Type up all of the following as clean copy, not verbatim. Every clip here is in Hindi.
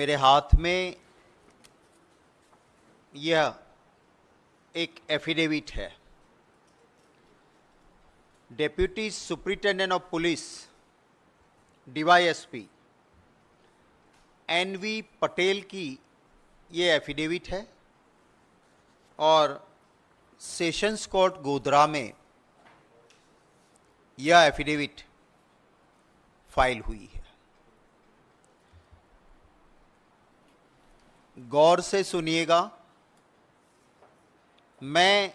मेरे हाथ में यह एक एफिडेविट है। Deputy superintendent of police DYSP NV Patel की ये एफिडेविट है और सेशंस कोर्ट गोधरा में यह एफिडेविट फाइल हुई है। गौर से सुनिएगा, मैं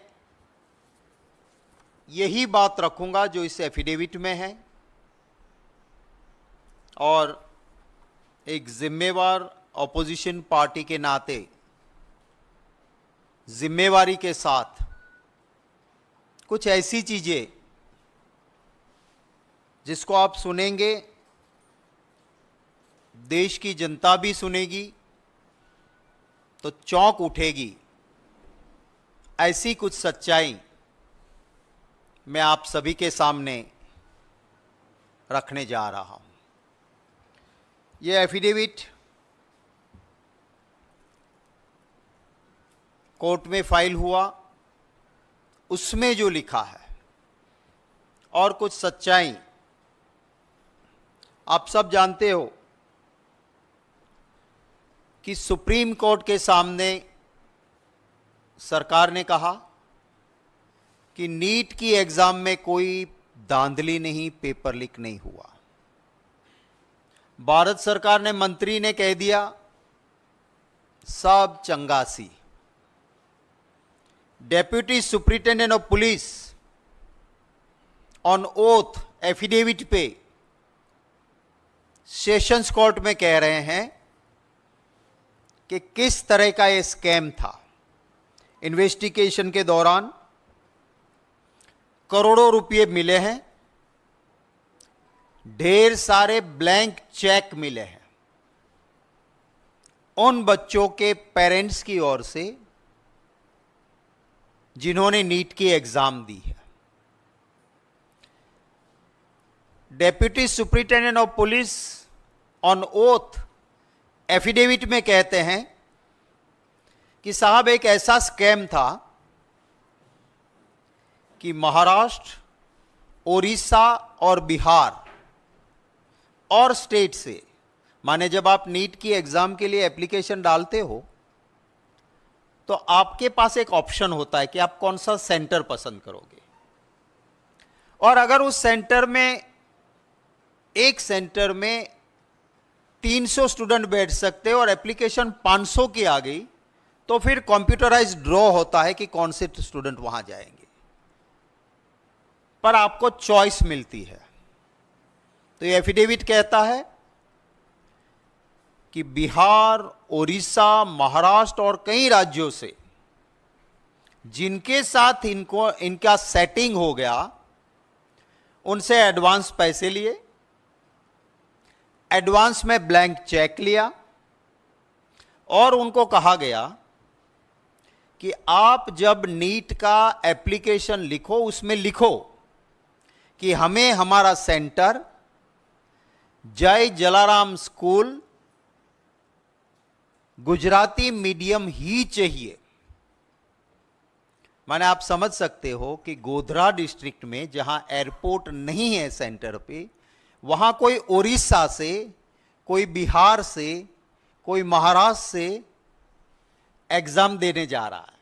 यही बात रखूंगा जो इस एफिडेविट में है और एक जिम्मेवार ऑपोजिशन पार्टी के नाते जिम्मेवारी के साथ कुछ ऐसी चीजें जिसको आप सुनेंगे, देश की जनता भी सुनेगी तो चौंक उठेगी, ऐसी कुछ सच्चाई मैं आप सभी के सामने रखने जा रहा हूं। यह एफिडेविट कोर्ट में फाइल हुआ, उसमें जो लिखा है और कुछ सच्चाई आप सब जानते हो कि सुप्रीम कोर्ट के सामने सरकार ने कहा कि नीट की एग्जाम में कोई धांधली नहीं, पेपर लीक नहीं हुआ। भारत सरकार ने, मंत्री ने कह दिया सब चंगासी। Deputy superintendent of police on oath affidavit पे सेशंस कोर्ट में कह रहे हैं कि किस तरह का यह स्कैम था। इन्वेस्टिगेशन के दौरान करोड़ों रुपए मिले हैं, ढेर सारे ब्लैंक चेक मिले हैं उन बच्चों के पेरेंट्स की ओर से जिन्होंने नीट की एग्जाम दी है। Deputy superintendent of police on oath affidavit में कहते हैं कि साहब एक ऐसा स्कैम था कि महाराष्ट्र, ओडिशा और बिहार और स्टेट से, माने जब आप नीट की एग्जाम के लिए एप्लीकेशन डालते हो तो आपके पास एक ऑप्शन होता है कि आप कौन सा सेंटर पसंद करोगे। और अगर उस सेंटर में, एक सेंटर में 300 स्टूडेंट बैठ सकते और एप्लीकेशन 500 की आ गई तो फिर कंप्यूटराइज्ड ड्रॉ होता है कि कौन से स्टूडेंट वहां जाएंगे, पर आपको चॉइस मिलती है। तो ये एफिडेविट कहता है कि बिहार, ओडिशा, महाराष्ट्र और कई राज्यों से जिनके साथ इनका सेटिंग हो गया, उनसे एडवांस पैसे लिए, एडवांस में ब्लैंक चेक लिया और उनको कहा गया कि आप जब नीट का एप्लीकेशन लिखो, उसमें लिखो कि हमें हमारा सेंटर जय जलाराम स्कूल गुजराती मीडियम ही चाहिए। माने आप समझ सकते हो कि गोधरा डिस्ट्रिक्ट में जहां एयरपोर्ट नहीं है सेंटर पे, वहां कोई ओडिशा से, कोई बिहार से, कोई महाराष्ट्र से एग्जाम देने जा रहा है।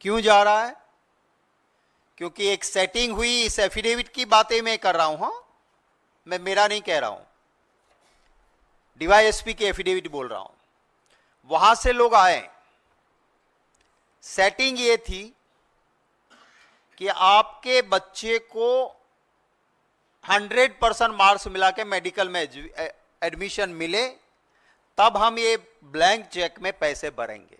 क्यों जा रहा है? क्योंकि एक सेटिंग हुई। इस एफिडेविट की बातें मैं कर रहा हूं, हां, मैं मेरा नहीं कह रहा हूं, डीवाईएसपी की एफिडेविट बोल रहा हूं। वहां से लोग आए, सेटिंग ये थी कि आपके बच्चे को 100% मार्क्स मिला के मेडिकल में एडमिशन मिले, तब हम ये ब्लैंक चेक में पैसे भरेंगे।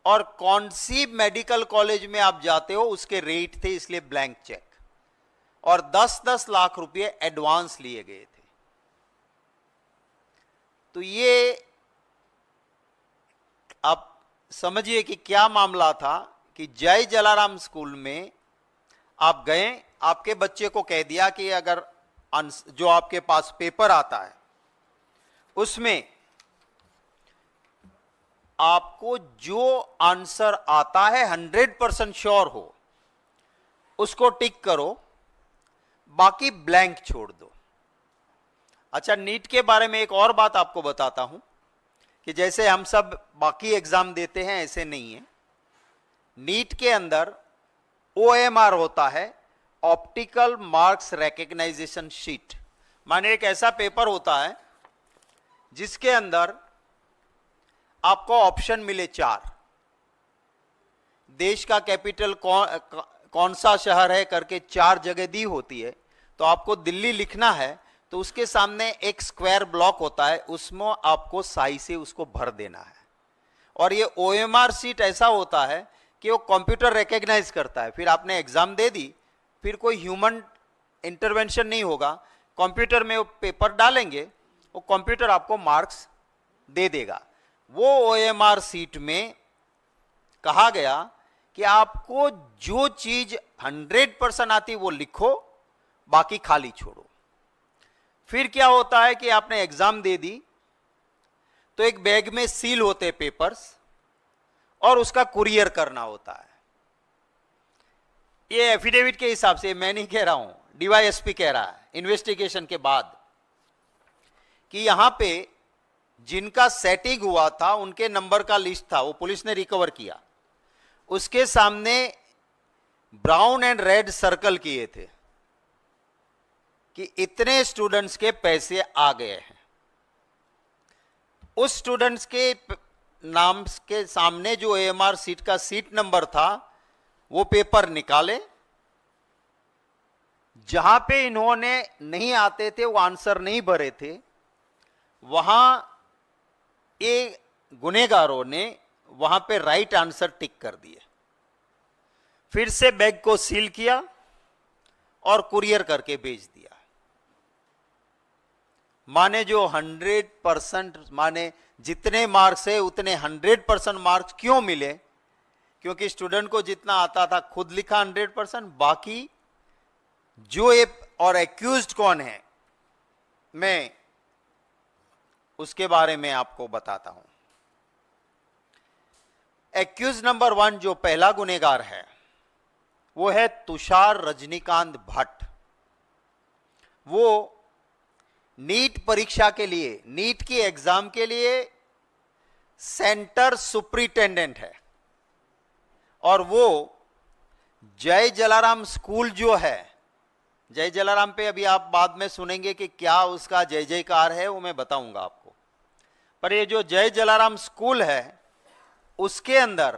और कौन सी मेडिकल कॉलेज में आप जाते हो उसके रेट थे, इसलिए ब्लैंक चेक। और 10-10 लाख रुपए एडवांस लिए गए थे। तो ये आप समझिए कि क्या मामला था कि जय जलाराम स्कूल में आप गए, आपके बच्चे को कह दिया कि अगर जो आपके पास पेपर आता है उसमें आपको जो आंसर आता है 100% श्योर हो उसको टिक करो, बाकी ब्लैंक छोड़ दो। अच्छा, नीट के बारे में एक और बात आपको बताता हूं कि जैसे हम सब बाकी एग्जाम देते हैं ऐसे नहीं है। नीट के अंदर OMR होता है, ऑप्टिकल मार्क्स रिकग्नाइजेशन शीट। माने एक ऐसा पेपर होता है जिसके अंदर आपको ऑप्शन मिले 4, देश का कैपिटल कौन सा शहर है करके 4 जगह दी होती है। तो आपको दिल्ली लिखना है तो उसके सामने एक स्क्वायर ब्लॉक होता है, उसमें आपको साई से उसको भर देना है। और ये OMR शीट ऐसा होता है कि वो कंप्यूटर रिकॉग्नाइज करता है। फिर आपने एग्जाम दे दी, फिर कोई ह्यूमन इंटरवेंशन नहीं होगा, कंप्यूटर में वो पेपर डालेंगे, वो कंप्यूटर आपको मार्क्स दे देगा। वो OMR शीट में कहा गया कि आपको जो चीज 100% आती वो लिखो, बाकी खाली छोड़ो। फिर क्या होता है कि आपने एग्जाम दे दी तो एक बैग में सील होते पेपर्स और उसका कुरियर करना होता है। ये एफिडेविट के हिसाब से, मैं नहीं कह रहा हूं, DYSP कह रहा है इन्वेस्टिगेशन के बाद, कि यहां पे जिनका सेटिंग हुआ था उनके नंबर का लिस्ट था, वो पुलिस ने रिकवर किया। उसके सामने ब्राउन एंड रेड सर्कल किए थे कि इतने स्टूडेंट्स के पैसे आ गए हैं। उस स्टूडेंट्स के नाम के सामने जो AMR सीट का सीट नंबर था वो पेपर निकाले, जहां पे इन्होंने नहीं आते थे, वो आंसर नहीं भरे थे, वहां ये गुनेगारों ने वहां पे राइट आंसर टिक कर दिए। फिर से बैग को सील किया और कुरियर करके भेज दिया। माने जो 100%, माने जितने मार्क्स है उतने 100% मार्क्स क्यों मिले? क्योंकि स्टूडेंट को जितना आता था खुद लिखा 100%, बाकी जो ये और एक्यूज्ड कौन है मैं उसके बारे में आपको बताता हूं। एक्यूज नंबर 1 जो पहला गुनेगार है वो है तुषार रजनीकांत भट्ट। वो नीट परीक्षा के लिए, नीट की एग्जाम के लिए सेंटर सुपरिटेंडेंट है। और वो जय जलाराम स्कूल जो है, जय जलाराम पे अभी आप बाद में सुनेंगे कि क्या उसका जय जयकार है, वो मैं बताऊंगा आपको। पर ये जो जय जलाराम स्कूल है उसके अंदर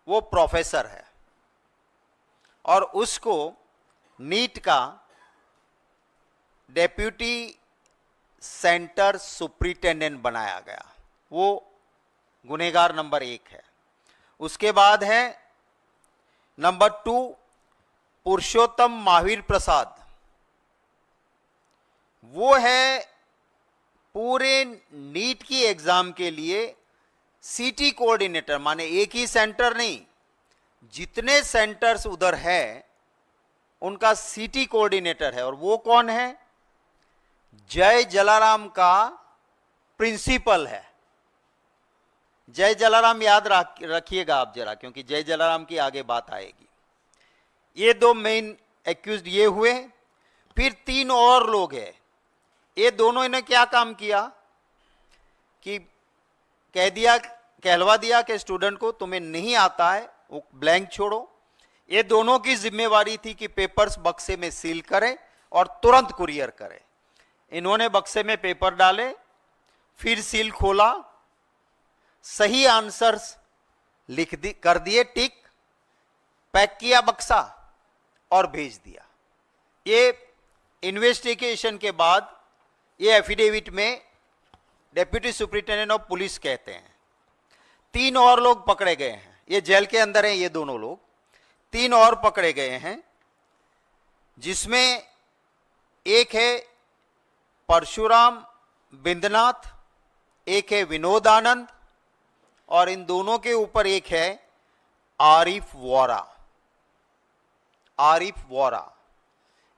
वो प्रोफेसर है और उसको नीट का डेप्यूटी सेंटर सुपरिटेंडेंट बनाया गया। वो गुनेगार नंबर 1 है। उसके बाद है नंबर 2 पुरुषोत्तम महावीर प्रसाद। वो है पूरे नीट की एग्जाम के लिए सिटी कोऑर्डिनेटर, माने एक ही सेंटर नहीं, जितने सेंटर्स उधर है उनका सिटी कोऑर्डिनेटर है। और वो कौन है? जय जलाराम का प्रिंसिपल है। जय जलाराम याद रखिएगा आप जरा, क्योंकि जय जलाराम की आगे बात आएगी। ये 2 मेन एक्यूज्ड ये हुए। फिर 3 और लोग हैं। ये दोनों ने क्या काम किया कि कहलवा दिया कि स्टूडेंट को तुम्हें नहीं आता है वो ब्लैंक छोड़ो। ये दोनों की जिम्मेवारी थी कि पेपर्स बक्से में सील करें और तुरंत कुरियर करें। इन्होंने बक्से में पेपर डाले, फिर सील खोला, सही आंसर्स कर दिए टिक, पैक किया बक्सा और भेज दिया। ये इन्वेस्टिगेशन के बाद ये एफिडेविट में डेप्यूटी सुपरिटेंडेंट ऑफ पुलिस कहते हैं। 3 और लोग पकड़े गए हैं। ये जेल के अंदर हैं ये दोनों लोग। 3 और पकड़े गए हैं, जिसमें एक है परशुराम बिंदनाथ, एक है विनोद आनंद और इन दोनों के ऊपर एक है आरिफ वोरा। आरिफ वोरा,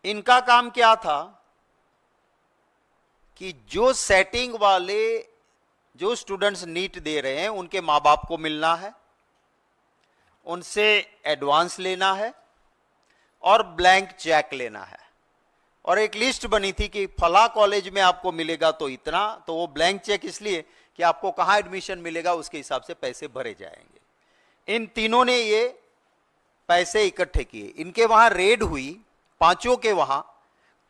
इनका काम क्या था कि जो सेटिंग वाले जो स्टूडेंट्स नीट दे रहे हैं उनके माँ बाप को मिलना है, उनसे एडवांस लेना है और ब्लैंक चेक लेना है। और एक लिस्ट बनी थी कि फला कॉलेज में आपको मिलेगा तो इतना, तो वो ब्लैंक चेक इसलिए कि आपको कहाँ एडमिशन मिलेगा उसके हिसाब से पैसे भरे जाएंगे। इन तीनों ने ये पैसे इकट्ठे किए, इनके वहां रेड हुई, पांचों के वहां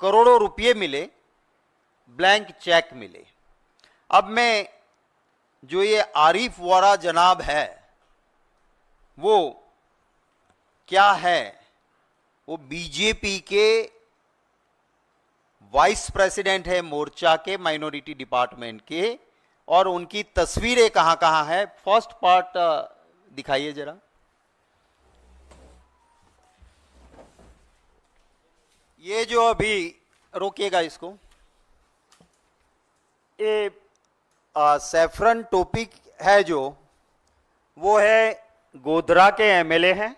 करोड़ों रुपए मिले, ब्लैंक चेक मिले। अब मैं जो ये आरिफ वोरा जनाब है वो क्या है, वो बीजेपी के वाइस प्रेसिडेंट है मोर्चा के माइनॉरिटी डिपार्टमेंट के, और उनकी तस्वीरें कहां कहां है। फर्स्ट पार्ट दिखाइए जरा। ये जो अभी, रोकिएगा इसको, ये सैफरन टोपी है जो, वो है गोधरा के एमएलए हैं,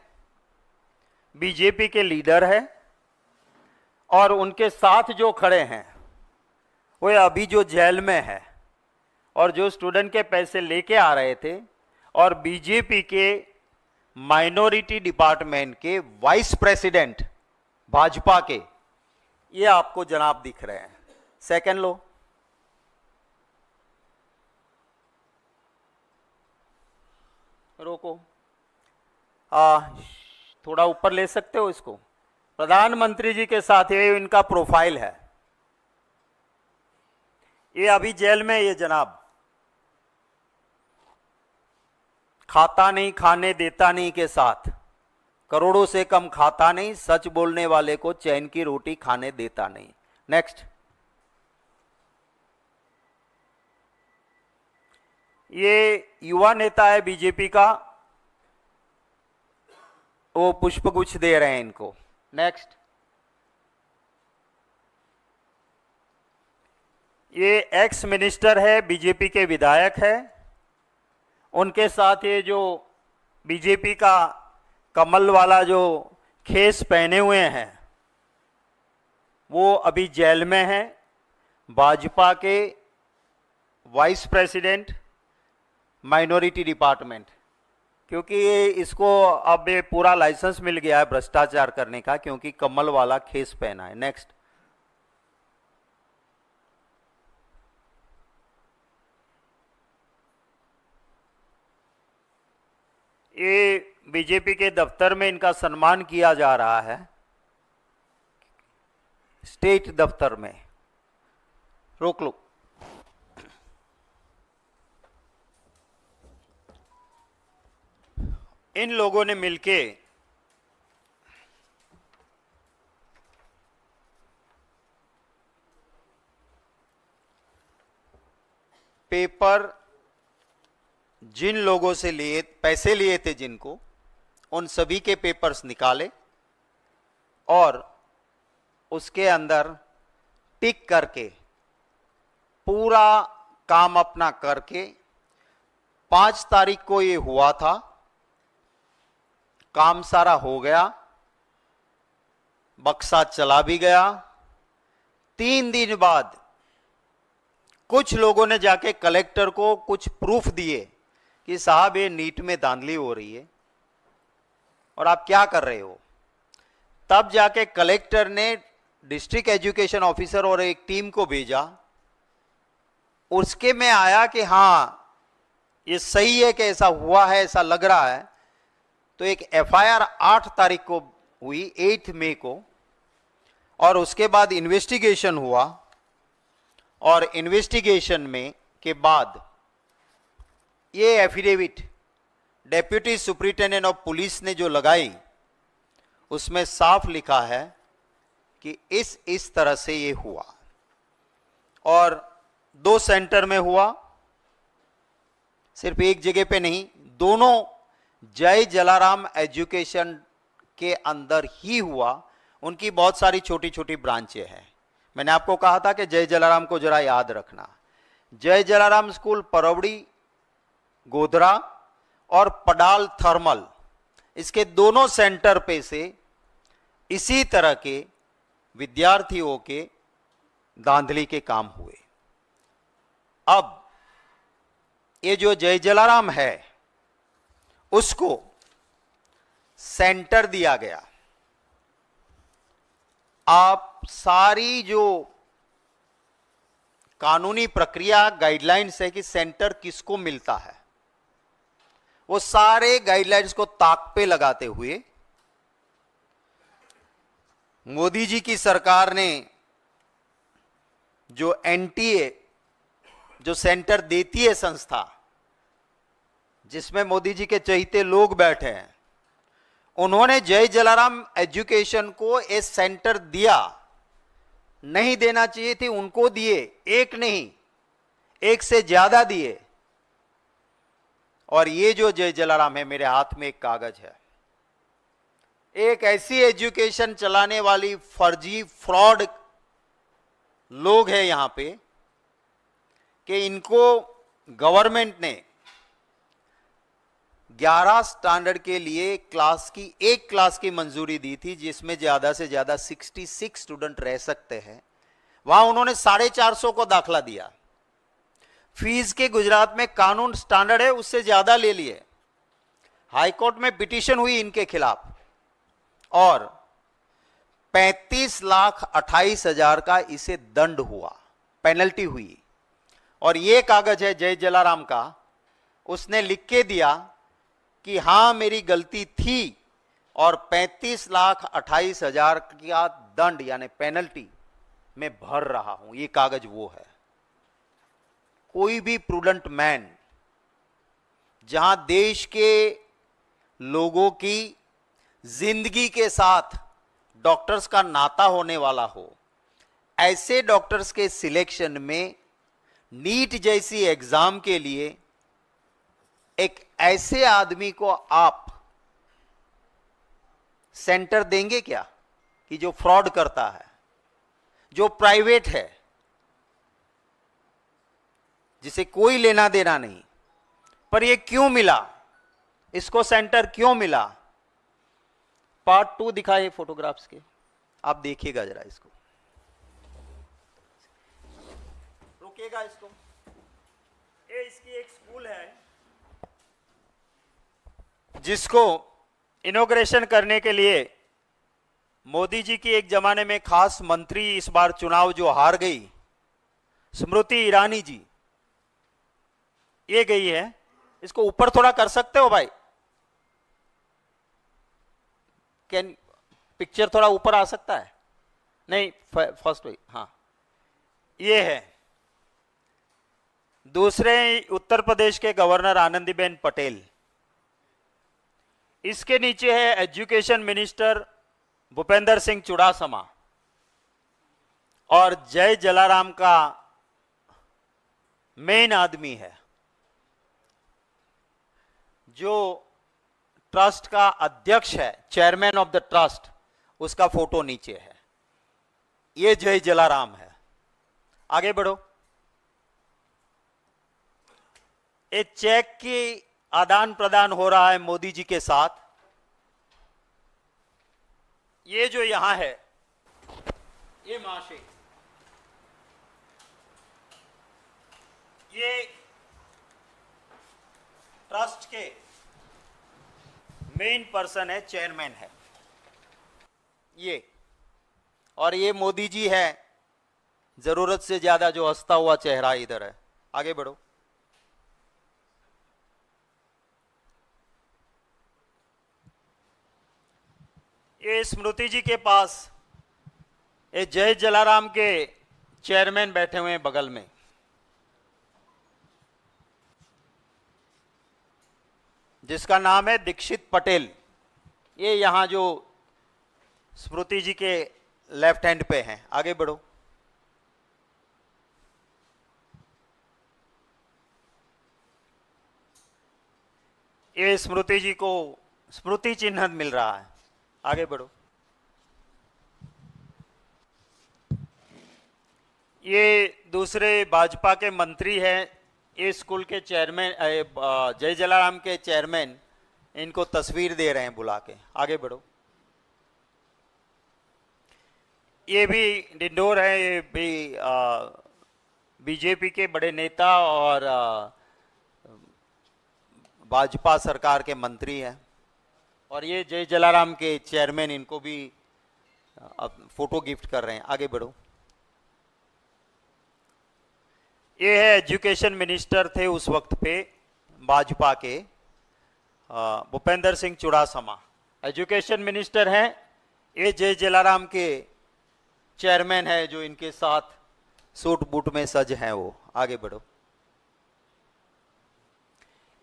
बीजेपी के लीडर है, और उनके साथ जो खड़े हैं वो अभी जो जेल में है और जो स्टूडेंट के पैसे लेके आ रहे थे, और बीजेपी के माइनॉरिटी डिपार्टमेंट के वाइस प्रेसिडेंट भाजपा के, ये आपको जनाब दिख रहे हैं। सेकंड लो। रोको, थोड़ा ऊपर ले सकते हो इसको। प्रधानमंत्री जी के साथ ये इनका प्रोफाइल है। ये अभी जेल में, ये जनाब खाता नहीं, खाने देता नहीं के साथ, करोड़ों से कम खाता नहीं, सच बोलने वाले को चैन की रोटी खाने देता नहीं। नेक्स्ट। ये युवा नेता है बीजेपी का, वो पुष्पगुच्छ दे रहे हैं इनको। नेक्स्ट। ये एक्स मिनिस्टर है, बीजेपी के विधायक है, उनके साथ ये जो बीजेपी का कमल वाला जो खेस पहने हुए हैं वो अभी जेल में है। भाजपा के वाइस प्रेसिडेंट माइनॉरिटी डिपार्टमेंट, क्योंकि ये इसको अब ये पूरा लाइसेंस मिल गया है भ्रष्टाचार करने का, क्योंकि कमल वाला खेस पहना है। नेक्स्ट। ये बीजेपी के दफ्तर में इनका सम्मान किया जा रहा है, स्टेट दफ्तर में। रोक लो। इन लोगों ने मिलके पेपर जिन लोगों से लिए पैसे लिए थे, जिनको, उन सभी के पेपर्स निकाले और उसके अंदर टिक करके पूरा काम अपना करके 5 तारीख को ये हुआ था, काम सारा हो गया, बक्सा चला भी गया। 3 दिन बाद कुछ लोगों ने जाके कलेक्टर को कुछ प्रूफ दिए कि साहब ये नीट में धांधली हो रही है और आप क्या कर रहे हो। तब जाके कलेक्टर ने डिस्ट्रिक्ट एजुकेशन ऑफिसर और एक टीम को भेजा, उसके में आया कि हाँ ये सही है कि ऐसा हुआ है, ऐसा लग रहा है। तो एक एफआईआर 8 तारीख को हुई, 8 मई को, और उसके बाद इन्वेस्टिगेशन हुआ, और इन्वेस्टिगेशन में के बाद ये affidavit deputy superintendent of police ने जो लगाई, उसमें साफ लिखा है कि इस तरह से ये हुआ, और 2 सेंटर में हुआ, सिर्फ एक जगह पे नहीं, दोनों जय जलाराम एजुकेशन के अंदर ही हुआ। उनकी बहुत सारी छोटी छोटी ब्रांचें हैं। मैंने आपको कहा था कि जय जलाराम को जरा याद रखना। जय जलाराम स्कूल परवड़ी, गोधरा और पडाल थर्मल, इसके दोनों सेंटर पे से इसी तरह के विद्यार्थियों के धांधली के काम हुए। अब ये जो जय जलाराम है उसको सेंटर दिया गया। आप सारी जो कानूनी प्रक्रिया गाइडलाइंस है कि सेंटर किसको मिलता है, वो सारे गाइडलाइंस को ताक पे लगाते हुए मोदी जी की सरकार ने जो एनटीए, जो सेंटर देती है संस्था, जिसमें मोदी जी के चहेते लोग बैठे हैं, उन्होंने जय जलाराम एजुकेशन को एक सेंटर दिया। नहीं देना चाहिए थी, उनको दिए। एक नहीं, एक से ज्यादा दिए। और ये जो जय जलाराम है, मेरे हाथ में एक कागज है, एक ऐसी एजुकेशन चलाने वाली फर्जी फ्रॉड लोग हैं यहां पे कि इनको गवर्नमेंट ने 11 स्टैंडर्ड के लिए एक क्लास की मंजूरी दी थी, जिसमें ज्यादा से ज्यादा 66 स्टूडेंट रह सकते हैं। वहां उन्होंने 450 को दाखला दिया। फीस के गुजरात में कानून स्टैंडर्ड है, उससे ज्यादा ले लिए। हाईकोर्ट में पिटीशन हुई इनके खिलाफ और 35,28,000 का इसे दंड हुआ, पेनल्टी हुई। और यह कागज है जय जलाराम का, उसने लिख के दिया कि हां मेरी गलती थी और 35,28,000 का दंड यानी पेनल्टी मैं भर रहा हूं। यह कागज वो है। कोई भी प्रूडेंट मैन, जहां देश के लोगों की जिंदगी के साथ डॉक्टर्स का नाता होने वाला हो, ऐसे डॉक्टर्स के सिलेक्शन में नीट जैसी एग्जाम के लिए एक ऐसे आदमी को आप सेंटर देंगे क्या कि जो फ्रॉड करता है, जो प्राइवेट है, जिसे कोई लेना देना नहीं। पर ये क्यों मिला, इसको सेंटर क्यों मिला? पार्ट 2 दिखाए फोटोग्राफ्स के, आप देखिएगा जरा इसको, रुकिएगा इसको। ये इसकी एक स्कूल है जिसको इनॉग्रेशन करने के लिए मोदी जी की एक जमाने में खास मंत्री, इस बार चुनाव जो हार गई, स्मृति ईरानी जी, ये गई है। इसको ऊपर थोड़ा कर सकते हो भाई? कैन पिक्चर थोड़ा ऊपर आ सकता है? नहीं, फर्स्ट वही, हाँ। ये है दूसरे उत्तर प्रदेश के गवर्नर आनंदीबेन पटेल। इसके नीचे है एजुकेशन मिनिस्टर भूपेंद्र सिंह चुड़ासमा। और जय जलाराम का मेन आदमी है, जो ट्रस्ट का अध्यक्ष है, चेयरमैन ऑफ द ट्रस्ट, उसका फोटो नीचे है। ये जय जलाराम है। आगे बढ़ो। एक चेक की आदान प्रदान हो रहा है मोदी जी के साथ। ये जो यहां है, ये महाशय, ये ट्रस्ट के मेन पर्सन है, चेयरमैन है ये। और ये मोदी जी है, जरूरत से ज्यादा जो हंसता हुआ चेहरा इधर है। आगे बढ़ो। ये स्मृति जी के पास ये जय जलाराम के चेयरमैन बैठे हुए हैं बगल में। जिसका नाम है दीक्षित पटेल। ये यहां जो स्मृति जी के लेफ्ट हैंड पे हैं। आगे बढ़ो। ये स्मृति जी को स्मृति चिन्ह मिल रहा है। आगे बढ़ो। ये दूसरे भाजपा के मंत्री हैं, ये स्कूल के चेयरमैन, जय जलाराम के चेयरमैन, इनको तस्वीर दे रहे हैं बुला के। आगे बढ़ो। ये भी डिंडोर है, ये भी बीजेपी के बड़े नेता और भाजपा सरकार के मंत्री हैं और ये जय जलाराम के चेयरमैन, इनको भी फोटो गिफ्ट कर रहे हैं। आगे बढ़ो। ये है एजुकेशन मिनिस्टर थे उस वक्त पे भाजपा के, भूपेंद्र सिंह चुड़ासमा एजुकेशन मिनिस्टर हैं। ये जय जलाराम के चेयरमैन है जो इनके साथ सूट बूट में सज हैं वो। आगे बढ़ो।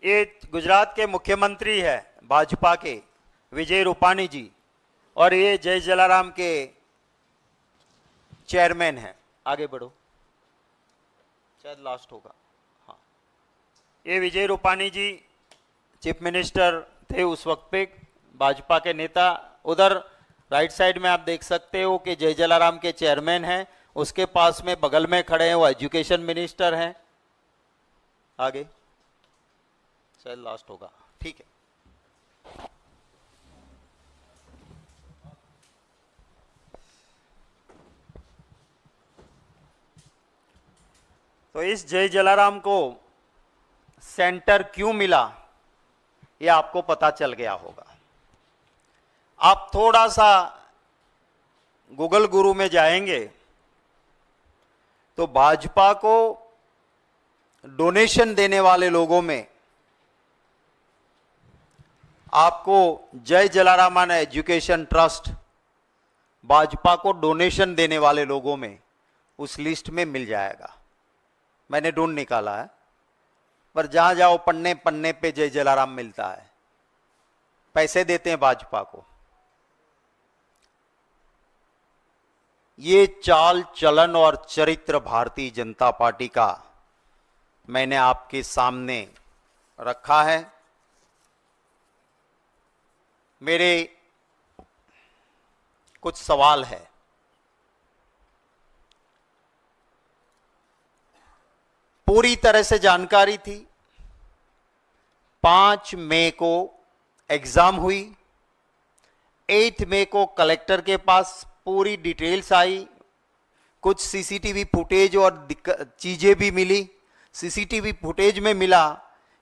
ये गुजरात के मुख्यमंत्री है भाजपा के, विजय रूपाणी जी, और ये जय जलाराम के चेयरमैन हैं। आगे बढ़ो, शायद लास्ट होगा। हाँ, ये विजय रूपाणी जी चीफ मिनिस्टर थे उस वक्त पे, भाजपा के नेता। उधर राइट साइड में आप देख सकते हो कि जय जलाराम के चेयरमैन हैं, उसके पास में बगल में खड़े हैं वो एजुकेशन मिनिस्टर हैं। आगे, शायद लास्ट होगा, ठीक है। तो इस जय जलाराम को सेंटर क्यों मिला ये आपको पता चल गया होगा। आप थोड़ा सा गूगल गुरु में जाएंगे तो भाजपा को डोनेशन देने वाले लोगों में आपको जय जलाराम एजुकेशन ट्रस्ट भाजपा को डोनेशन देने वाले लोगों में उस लिस्ट में मिल जाएगा। मैंने ढूंढ निकाला है, पर जहां जाओ पन्ने पन्ने पे जय जलाराम मिलता है। पैसे देते हैं भाजपा को। ये चाल चलन और चरित्र भारतीय जनता पार्टी का मैंने आपके सामने रखा है। मेरे कुछ सवाल है। पूरी तरह से जानकारी थी। 5 मई को एग्जाम हुई, 8 मई को कलेक्टर के पास पूरी डिटेल्स आई, कुछ सीसीटीवी फुटेज और चीजें भी मिली। सीसीटीवी फुटेज में मिला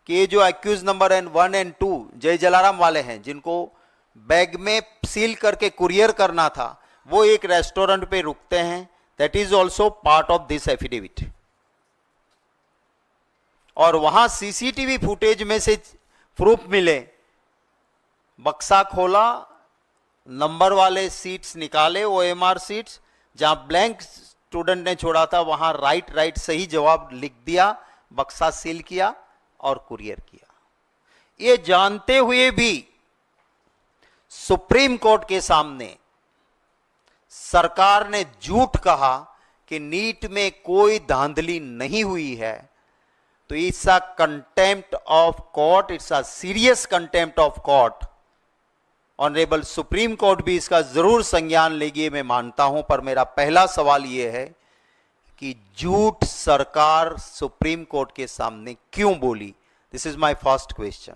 कि ये जो एक्यूज नंबर 1 और 2 जय जलाराम वाले हैं, जिनको बैग में सील करके कुरियर करना था, वो एक रेस्टोरेंट पे रुकते हैं। That is also part of this affidavit. और वहां सीसीटीवी फुटेज में से प्रूफ मिले। बक्सा खोला, नंबर वाले सीट्स निकाले, ओएमआर सीट्स, जहां ब्लैंक स्टूडेंट ने छोड़ा था वहां राइट सही जवाब लिख दिया, बक्सा सील किया और कुरियर किया। ये जानते हुए भी सुप्रीम कोर्ट के सामने सरकार ने झूठ कहा कि नीट में कोई धांधली नहीं हुई है। तो it's a contempt of court, it's a serious contempt of court. Honourable supreme court भी इसका जरूर संज्ञान लेगी, मैं मानता हूं। पर मेरा पहला सवाल यह है कि झूठ सरकार सुप्रीम कोर्ट के सामने क्यों बोली? This is my first question.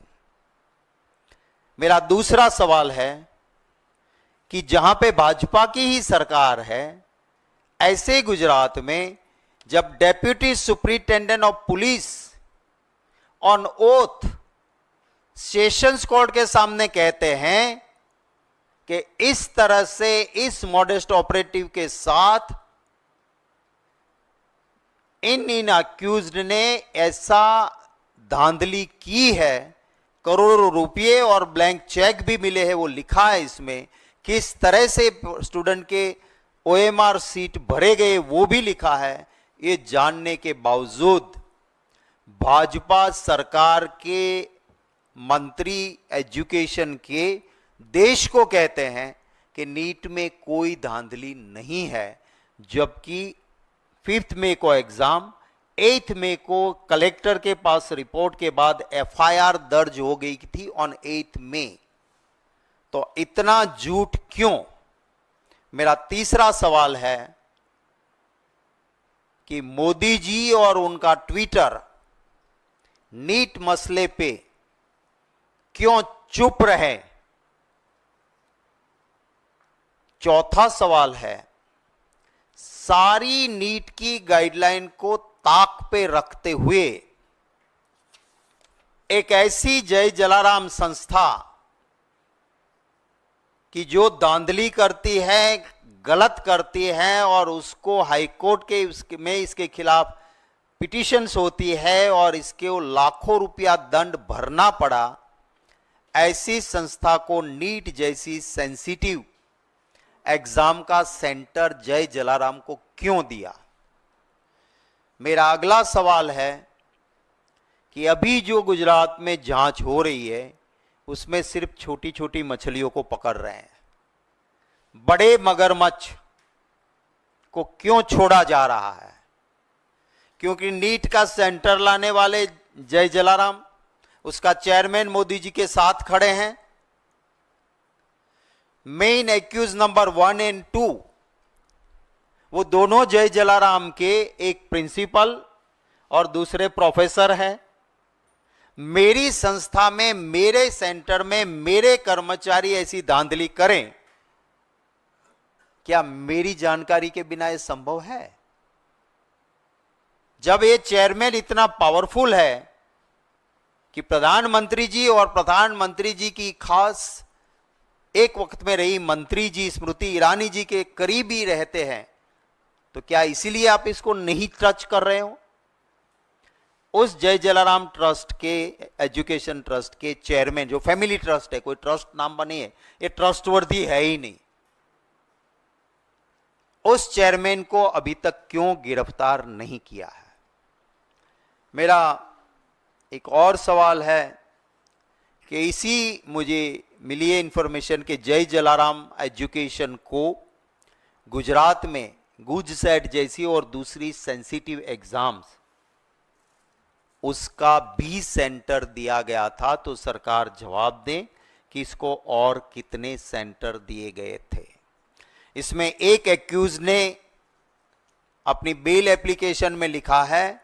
मेरा दूसरा सवाल है कि जहां पे भाजपा की ही सरकार है, ऐसे गुजरात में जब deputy superintendent of police on oath sessions court के सामने कहते हैं कि इस तरह से इस मॉडेस्ट ऑपरेटिव के साथ इन अक्यूज्ड ने ऐसा धांधली की है, करोड़ों रुपये और ब्लैंक चेक भी मिले हैं, वो लिखा है इसमें, किस तरह से स्टूडेंट के ओएमआर सीट भरे गए वो भी लिखा है। ये जानने के बावजूद भाजपा सरकार के मंत्री एजुकेशन के देश को कहते हैं कि नीट में कोई धांधली नहीं है, जबकि 5 मई को एग्जाम, 8 मई को कलेक्टर के पास रिपोर्ट के बाद एफआईआर दर्ज हो गई थी ऑन 8 मई। तो इतना झूठ क्यों? मेरा तीसरा सवाल है कि मोदी जी और उनका ट्विटर नीट मसले पे क्यों चुप रहे? चौथा सवाल है, सारी नीट की गाइडलाइन को ताक पे रखते हुए एक ऐसी जय जलाराम संस्था कि जो धांधली करती है, गलत करती है और उसको हाईकोर्ट के में इसके खिलाफ पिटीशंस होती है और इसके वो लाखों रुपया दंड भरना पड़ा, ऐसी संस्था को नीट जैसी सेंसिटिव एग्जाम का सेंटर जय जलाराम को क्यों दिया? मेरा अगला सवाल है कि अभी जो गुजरात में जांच हो रही है उसमें सिर्फ छोटी छोटी मछलियों को पकड़ रहे हैं, बड़े मगरमच्छ को क्यों छोड़ा जा रहा है? क्योंकि नीट का सेंटर लाने वाले जय जलाराम, उसका चेयरमैन मोदी जी के साथ खड़े हैं। मेन एक्यूज नंबर 1 और 2 वो दोनों जय जलाराम के एक प्रिंसिपल और दूसरे प्रोफेसर हैं। मेरी संस्था में, मेरे सेंटर में मेरे कर्मचारी ऐसी धांधली करें, क्या मेरी जानकारी के बिना यह संभव है? जब ये चेयरमैन इतना पावरफुल है कि प्रधानमंत्री जी और प्रधानमंत्री जी की खास एक वक्त में रही मंत्री जी स्मृति ईरानी जी के करीब ही रहते हैं, तो क्या इसीलिए आप इसको नहीं टच कर रहे हो? उस जय जलाराम ट्रस्ट के, एजुकेशन ट्रस्ट के चेयरमैन, जो फैमिली ट्रस्ट है, कोई ट्रस्ट नाम बनी है, ये ट्रस्टवर्दी है ही नहीं, उस चेयरमैन को अभी तक क्यों गिरफ्तार नहीं किया है? मेरा एक और सवाल है कि इसी मुझे मिली है इंफॉर्मेशन के जय जलाराम एजुकेशन को गुजरात में गुजसेट जैसी और दूसरी सेंसिटिव एग्जाम्स, उसका भी सेंटर दिया गया था। तो सरकार जवाब दें कि इसको और कितने सेंटर दिए गए थे। इसमें एक एक्यूज ने अपनी बेल एप्लीकेशन में लिखा है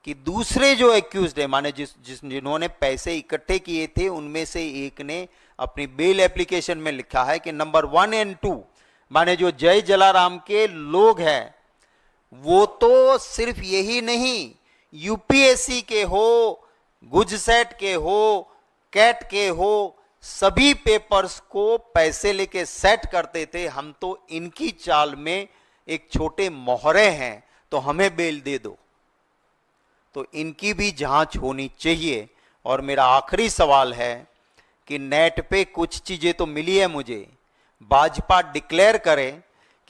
कि दूसरे जो एक्यूज्ड है, माने जिन्होंने पैसे इकट्ठे किए थे, उनमें से एक ने अपनी बेल एप्लीकेशन में लिखा है कि नंबर 1 और 2, माने जो जय जलाराम के लोग हैं, वो तो सिर्फ यही नहीं, यूपीएससी के हो, गुजसेट के हो, कैट के हो, सभी पेपर्स को पैसे लेके सेट करते थे। हम तो इनकी चाल में एक छोटे मोहरे हैं, तो हमें बेल दे दो। तो इनकी भी जांच होनी चाहिए। और मेरा आखिरी सवाल है कि नेट पे कुछ चीजें तो मिली है मुझे, भाजपा डिक्लेयर करे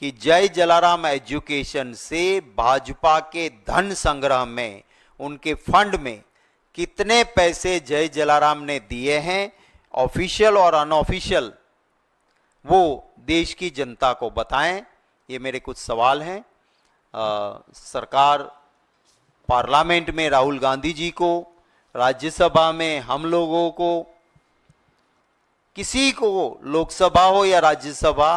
कि जय जलाराम एजुकेशन से भाजपा के धन संग्रह में, उनके फंड में कितने पैसे जय जलाराम ने दिए हैं, ऑफिशियल और अनऑफिशियल, वो देश की जनता को बताएं। ये मेरे कुछ सवाल हैं। सरकार, पार्लियामेंट में राहुल गांधी जी को, राज्यसभा में हम लोगों को, किसी को, लोकसभा हो या राज्यसभा,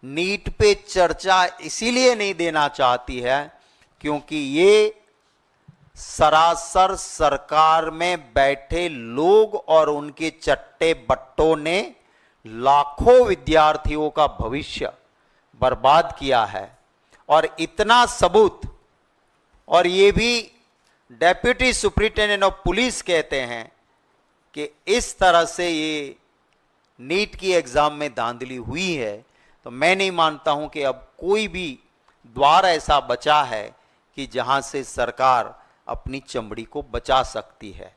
नीट पे चर्चा इसीलिए नहीं देना चाहती है क्योंकि ये सरासर सरकार में बैठे लोग और उनके चट्टे बट्टों ने लाखों विद्यार्थियों का भविष्य बर्बाद किया है। और इतना सबूत, और ये भी डेप्यूटी सुप्रिंटेंडेंट ऑफ पुलिस कहते हैं कि इस तरह से ये नीट की एग्जाम में धांधली हुई है, तो मैं नहीं मानता हूं कि अब कोई भी द्वार ऐसा बचा है कि जहां से सरकार अपनी चमड़ी को बचा सकती है।